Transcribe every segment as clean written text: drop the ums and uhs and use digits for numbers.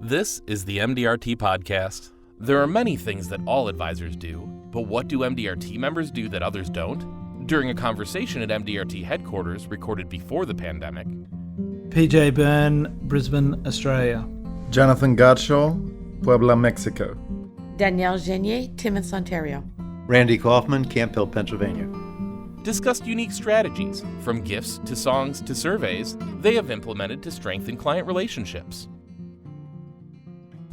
This is the MDRT podcast. There are many things that all advisors do, but what do MDRT members do that others don't? During a conversation at MDRT headquarters recorded before the pandemic, PJ Byrne, Brisbane, Australia. Jonathan Godshall, Puebla, Mexico. Danielle J, Timmins, Ontario. Randy Kaufmann, Camp Hill, Pennsylvania. discussed unique strategies, from gifts to songs to surveys, they have implemented to strengthen client relationships.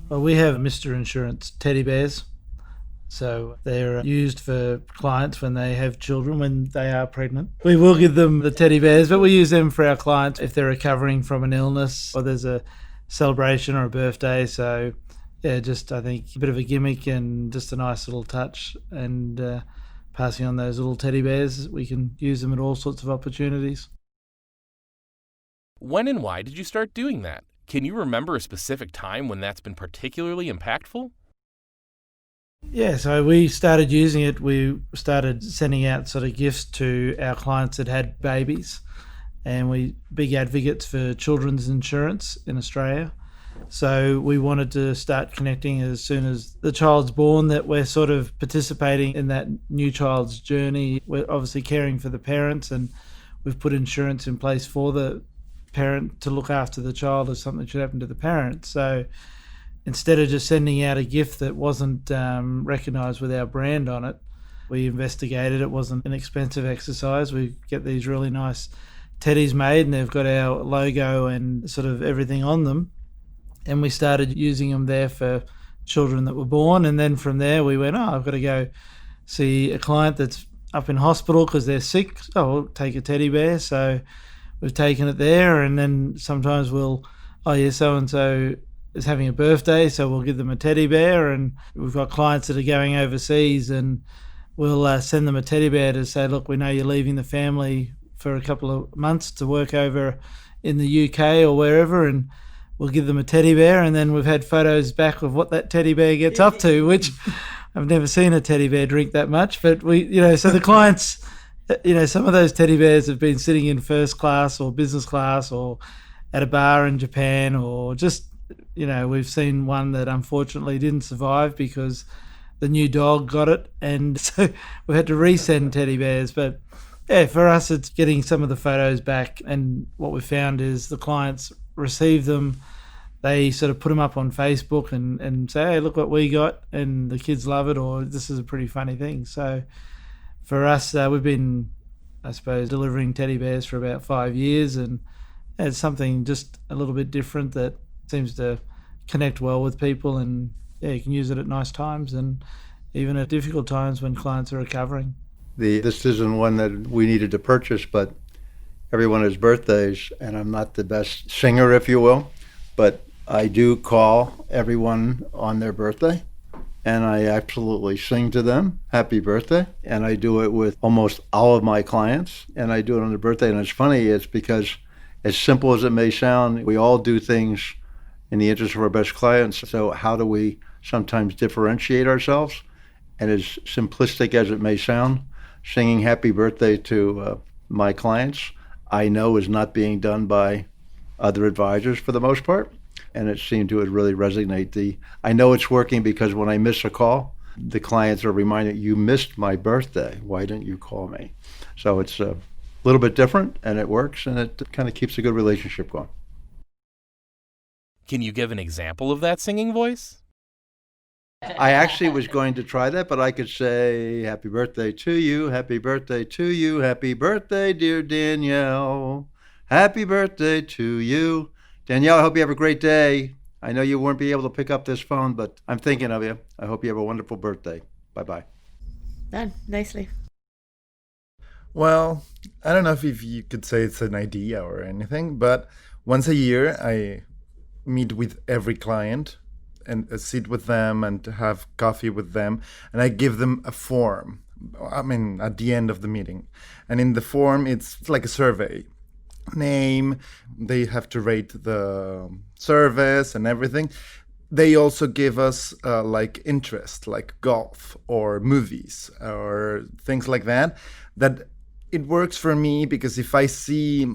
Well, we have Mr. Insurance teddy bears. So they're used for clients when they have children, when they are pregnant. We will give them the teddy bears, but we use them for our clients if they're recovering from an illness or there's a celebration or a birthday. So yeah, just I think a bit of a gimmick and just a nice little touch, and passing on those little teddy bears. We can use them at all sorts of opportunities. When and why did you start doing that? Can you remember a specific time when that's been particularly impactful? Yeah, so we started using it. We started sending out sort of gifts to our clients that had babies, and we big advocates for children's insurance in Australia. So we wanted to start connecting as soon as the child's born, that we're sort of participating in that new child's journey. We're obviously caring for the parents, and we've put insurance in place for the parent to look after the child if something should happen to the parent. So instead of just sending out a gift that wasn't recognised with our brand on it, we investigated. It wasn't an expensive exercise. We get these really nice teddies made, and they've got our logo and sort of everything on them. And we started using them there for children that were born. And then from there we went, I've got to go see a client that's up in hospital because they're sick. Oh, we'll take a teddy bear. So we've taken it there. And then sometimes so-and-so is having a birthday, so we'll give them a teddy bear. And we've got clients that are going overseas, and we'll send them a teddy bear to say, look, we know you're leaving the family for a couple of months to work over in the UK or wherever, and we'll give them a teddy bear. And then we've had photos back of what that teddy bear gets up to, which I've never seen a teddy bear drink that much. But so the clients, some of those teddy bears have been sitting in first class or business class or at a bar in Japan, or just, we've seen one that unfortunately didn't survive because the new dog got it, and so we had to resend teddy bears. But yeah, for us, it's getting some of the photos back, and what we found is the clients receive them, they sort of put them up on Facebook and say, hey, look what we got, and the kids love it, or this is a pretty funny thing. So for us, we've been, I suppose, delivering teddy bears for about 5 years, and it's something just a little bit different that seems to connect well with people. And yeah, you can use it at nice times and even at difficult times when clients are recovering. This isn't one that we needed to purchase, but everyone has birthdays, and I'm not the best singer, if you will, but I do call everyone on their birthday, and I absolutely sing to them happy birthday. And I do it with almost all of my clients, and I do it on their birthday. And it's funny, it's because, as simple as it may sound, we all do things in the interest of our best clients. So how do we sometimes differentiate ourselves? And as simplistic as it may sound, singing happy birthday to my clients, I know is not being done by other advisors for the most part. And it seemed to really resonate. I know it's working because when I miss a call, the clients are reminded, you missed my birthday. Why didn't you call me? So it's a little bit different, and it works, and it kind of keeps a good relationship going. Can you give an example of that singing voice? I actually was going to try that, but I could say, happy birthday to you, happy birthday to you, happy birthday, dear Danielle, happy birthday to you. Danielle, I hope you have a great day. I know you won't be able to pick up this phone, but I'm thinking of you. I hope you have a wonderful birthday. Bye-bye. Done nicely. Well, I don't know if you could say it's an idea or anything, but once a year I meet with every client and sit with them and have coffee with them, and I give them a form, at the end of the meeting. And in the form, it's like a survey. Name, they have to rate the service and everything. They also give us interest, like golf or movies or things like that. That it works for me, because if I see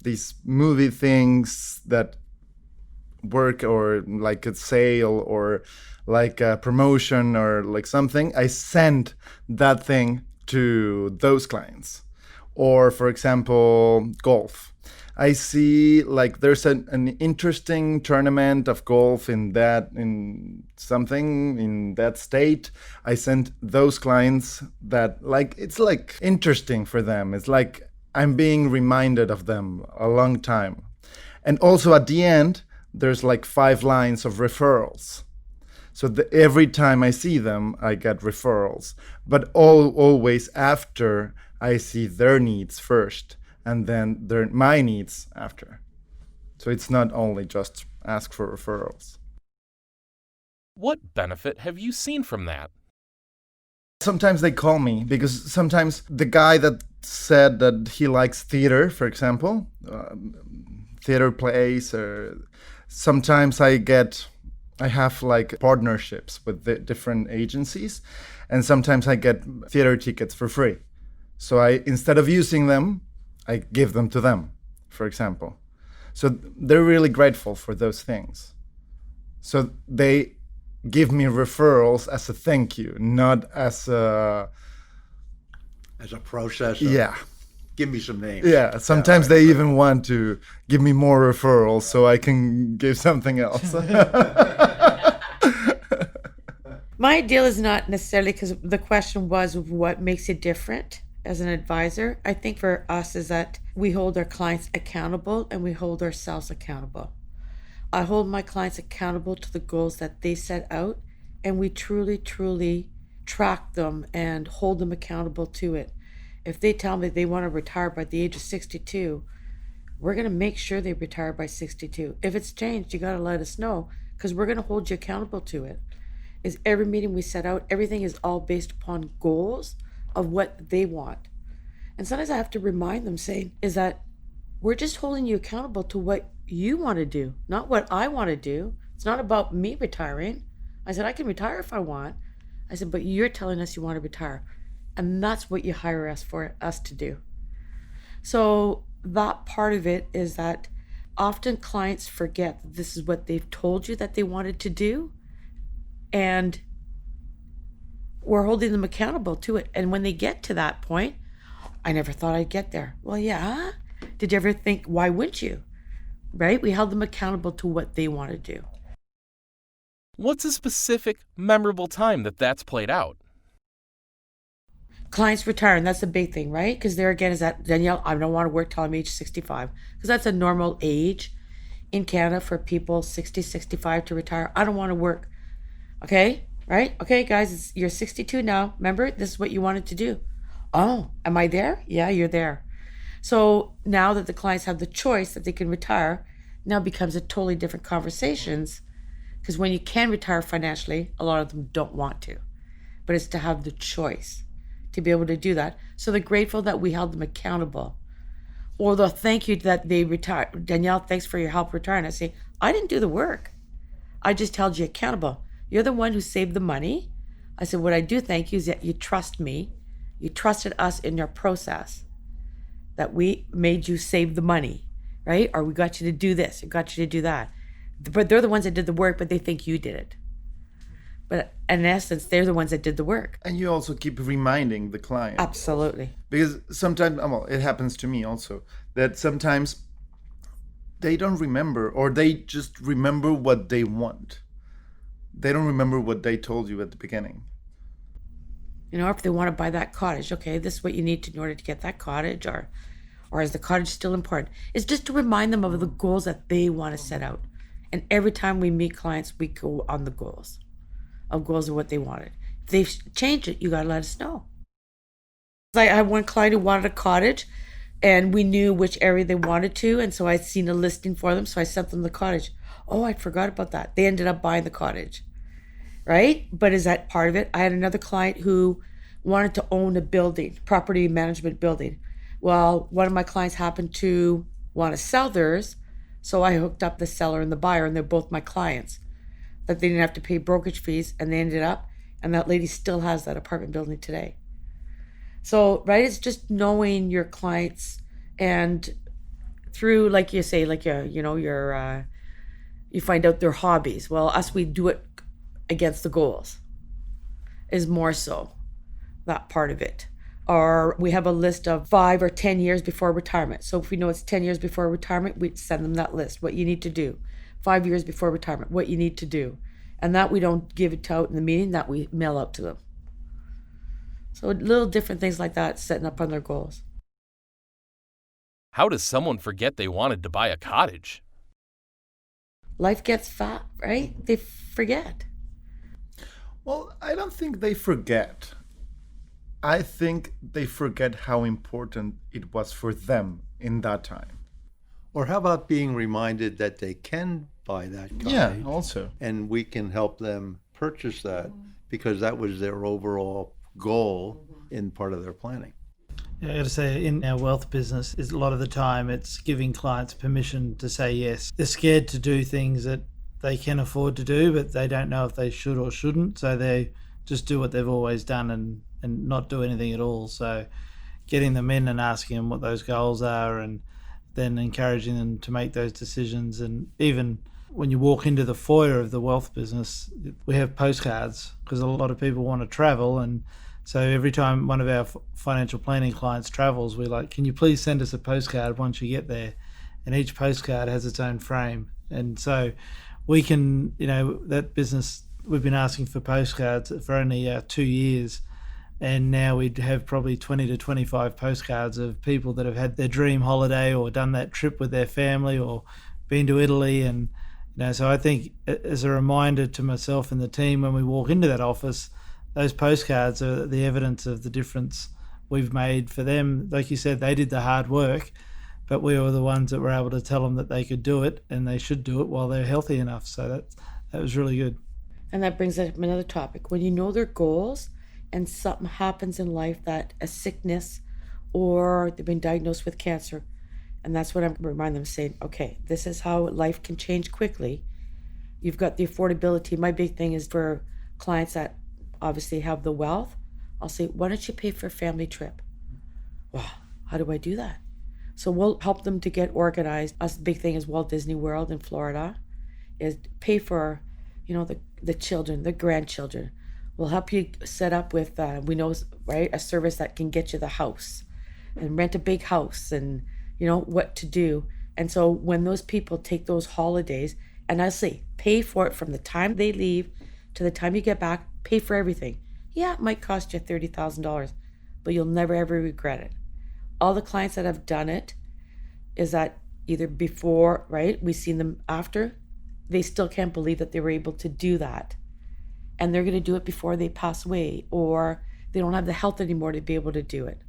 these movie things that work or like a sale or like a promotion or like something, I send that thing to those clients. Or for example, golf. I see like there's an interesting tournament of golf in that state. I send those clients that like it's like interesting for them. It's like I'm being reminded of them a long time. And also at the end, there's like 5 lines of referrals. So every time I see them, I get referrals. But always after I see their needs first, and then my needs after. So it's not only just ask for referrals. What benefit have you seen from that? Sometimes they call me because sometimes the guy that said that he likes theater, for example, theater plays, or sometimes I have like partnerships with the different agencies, and sometimes I get theater tickets for free. So instead of using them, I give them to them, for example. So they're really grateful for those things. So they give me referrals as a thank you, not as a process. Yeah. Give me some names. Yeah, sometimes they even want to give me more referrals so I can give something else. My deal is not necessarily, because the question was what makes it different as an advisor. I think for us is that we hold our clients accountable and we hold ourselves accountable. I hold my clients accountable to the goals that they set out, and we truly, truly track them and hold them accountable to it. If they tell me they want to retire by the age of 62, we're going to make sure they retire by 62. If it's changed, you got to let us know, because we're going to hold you accountable to it. Is every meeting we set out, everything is all based upon goals of what they want. And sometimes I have to remind them, saying, is that we're just holding you accountable to what you want to do, not what I want to do. It's not about me retiring. I said, I can retire if I want. I said, but you're telling us you want to retire. And that's what you hire us for, us to do. So that part of it is that often clients forget that this is what they've told you that they wanted to do. And we're holding them accountable to it. And when they get to that point, I never thought I'd get there. Well, yeah. Did you ever think, why wouldn't you? Right? We held them accountable to what they want to do. What's a specific, memorable time that's played out? Clients retire, and that's the big thing, right? Because there again is that, Danielle, I don't want to work till I'm age 65, because that's a normal age in Canada for people 60, 65 to retire. I don't want to work. Okay, right? Okay, guys, you're 62 now. Remember, this is what you wanted to do. Oh, am I there? Yeah, you're there. So now that the clients have the choice that they can retire, now becomes a totally different conversations, because when you can retire financially, a lot of them don't want to, but it's to have the choice to be able to do that. So they're grateful that we held them accountable, or they'll thank you that they retired. Danielle, thanks for your help retiring. I say, I didn't do the work. I just held you accountable. You're the one who saved the money. I said, what I do thank you is that you trust me. You trusted us in your process, that we made you save the money, right? Or we got you to do this, we got you to do that. But they're the ones that did the work, but they think you did it. But in essence, they're the ones that did the work. And you also keep reminding the client. Absolutely. Because sometimes, well, it happens to me also, that sometimes they don't remember, or they just remember what they want. They don't remember what they told you at the beginning. You know, if they want to buy that cottage, okay, this is what you need to in order to get that cottage, or is the cottage still important? It's just to remind them of the goals that they want to set out. And every time we meet clients, we go on the goals of what they wanted. If they've changed it, you got to let us know. I had one client who wanted a cottage, and we knew which area they wanted to, and so I'd seen a listing for them, so I sent them the cottage. Oh, I forgot about that. They ended up buying the cottage, right? But is that part of it? I had another client who wanted to own a building, property management building. Well, one of my clients happened to want to sell theirs, so I hooked up the seller and the buyer, and they're both my clients, that they didn't have to pay brokerage fees, and they ended up, and that lady still has that apartment building today. So, right, it's just knowing your clients, and through, like you say, like your You find out their hobbies. Well, us, we do it against the goals, is more so that part of it. Or we have a list of 5 or 10 years before retirement. So if we know it's 10 years before retirement, we send them that list, what you need to do. 5 years before retirement, what you need to do. And that we don't give it out in the meeting, that we mail out to them. So little different things like that, setting up on their goals. How does someone forget they wanted to buy a cottage? Life gets fat, right? They forget. Well, I don't think they forget. I think they forget how important it was for them in that time. Or how about being reminded that they can buy that cottage? Yeah, also. And we can help them purchase that because that was their overall goal in part of their planning. Yeah, I got to say, in our wealth business, is a lot of the time it's giving clients permission to say yes. They're scared to do things that they can afford to do, but they don't know if they should or shouldn't. So they just do what they've always done and not do anything at all. So getting them in and asking them what those goals are and then encouraging them to make those decisions. And even when you walk into the foyer of the wealth business, we have postcards because a lot of people want to travel. And so every time one of our financial planning clients travels, we're like, can you please send us a postcard once you get there? And each postcard has its own frame. And so we can, that business, we've been asking for postcards for only 2 years. And now we'd have probably 20 to 25 postcards of people that have had their dream holiday or done that trip with their family or been to Italy. And, so I think as a reminder to myself and the team when we walk into that office, those postcards are the evidence of the difference we've made for them. Like you said, they did the hard work, but we were the ones that were able to tell them that they could do it and they should do it while they're healthy enough. So that was really good. And that brings up another topic. When you know their goals and something happens in life, that a sickness or they've been diagnosed with cancer, and that's what I'm reminding them, saying, okay, this is how life can change quickly. You've got the affordability. My big thing is for clients that obviously have the wealth, I'll say, why don't you pay for a family trip? Well, how do I do that? So we'll help them to get organized. Us, the big thing is Walt Disney World in Florida, is pay for, the children, the grandchildren. We'll help you set up with, we know, right, a service that can get you the house and rent a big house and, what to do. And so when those people take those holidays, and I say, pay for it from the time they leave to the time you get back, pay for everything. Yeah, it might cost you $30,000, but you'll never ever regret it. All the clients that have done it is that either before, right, we've seen them after, they still can't believe that they were able to do that. And they're going to do it before they pass away, or they don't have the health anymore to be able to do it.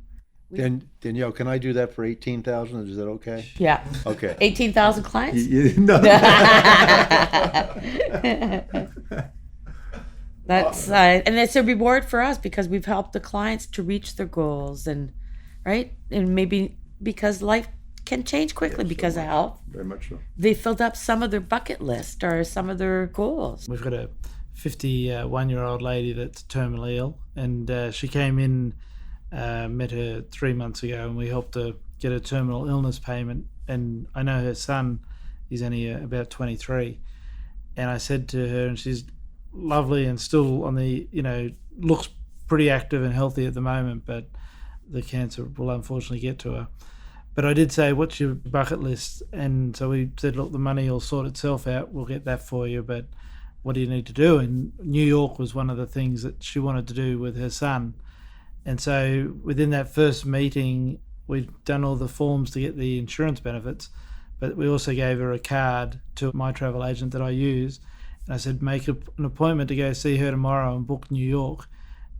Danielle, can I do that for $18,000? Is that okay? Yeah. Okay. 18,000 clients? No. That's and it's a reward for us because we've helped the clients to reach their goals, and right, and maybe because life can change quickly because of health. Very much so. They filled up some of their bucket list or some of their goals. We've got a 51-year-old lady that's terminally ill, and she came in, met her 3 months ago, and we helped her get a terminal illness payment. And I know her son is only about 23, and I said to her, and she's lovely and still on the, looks pretty active and healthy at the moment, but the cancer will unfortunately get to her. But I did say, what's your bucket list? And so we said, look, the money will sort itself out. We'll get that for you, but what do you need to do? And New York was one of the things that she wanted to do with her son. And so within that first meeting, we'd done all the forms to get the insurance benefits, but we also gave her a card to my travel agent that I use. And I said, make an appointment to go see her tomorrow and book New York.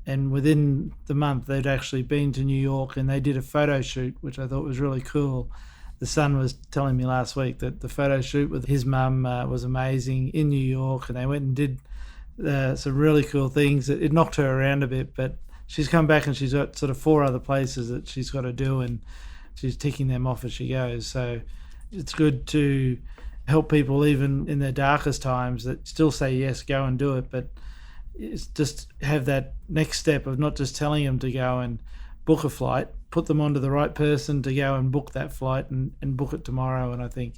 And within the month, they'd actually been to New York and they did a photo shoot, which I thought was really cool. The son was telling me last week that the photo shoot with his mum was amazing in New York, and they went and did some really cool things. It knocked her around a bit, but she's come back and she's got sort of 4 other places that she's got to do, and she's ticking them off as she goes. So it's good to help people even in their darkest times that still say yes, go and do it, but it's just have that next step of not just telling them to go and book a flight, put them onto the right person to go and book that flight and book it tomorrow. And I think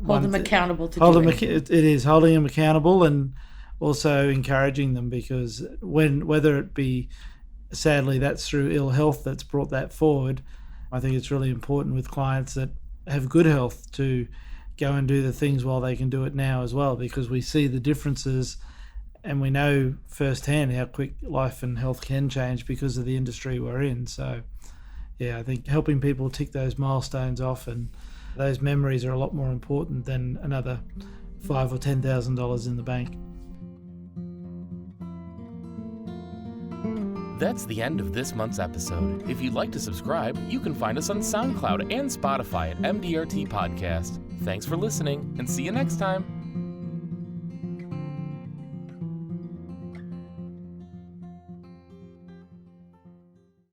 Hold them accountable to hold do them. it. It is holding them accountable and also encouraging them, because whether it be, sadly, that's through ill health that's brought that forward. I think it's really important with clients that have good health to go and do the things while they can do it now as well, because we see the differences and we know firsthand how quick life and health can change because of the industry we're in. So yeah, I think helping people tick those milestones off, and those memories are a lot more important than another $5,000 or $10,000 in the bank. That's the end of this month's episode. If you'd like to subscribe, you can find us on SoundCloud and Spotify at MDRT Podcast. Thanks for listening, and see you next time.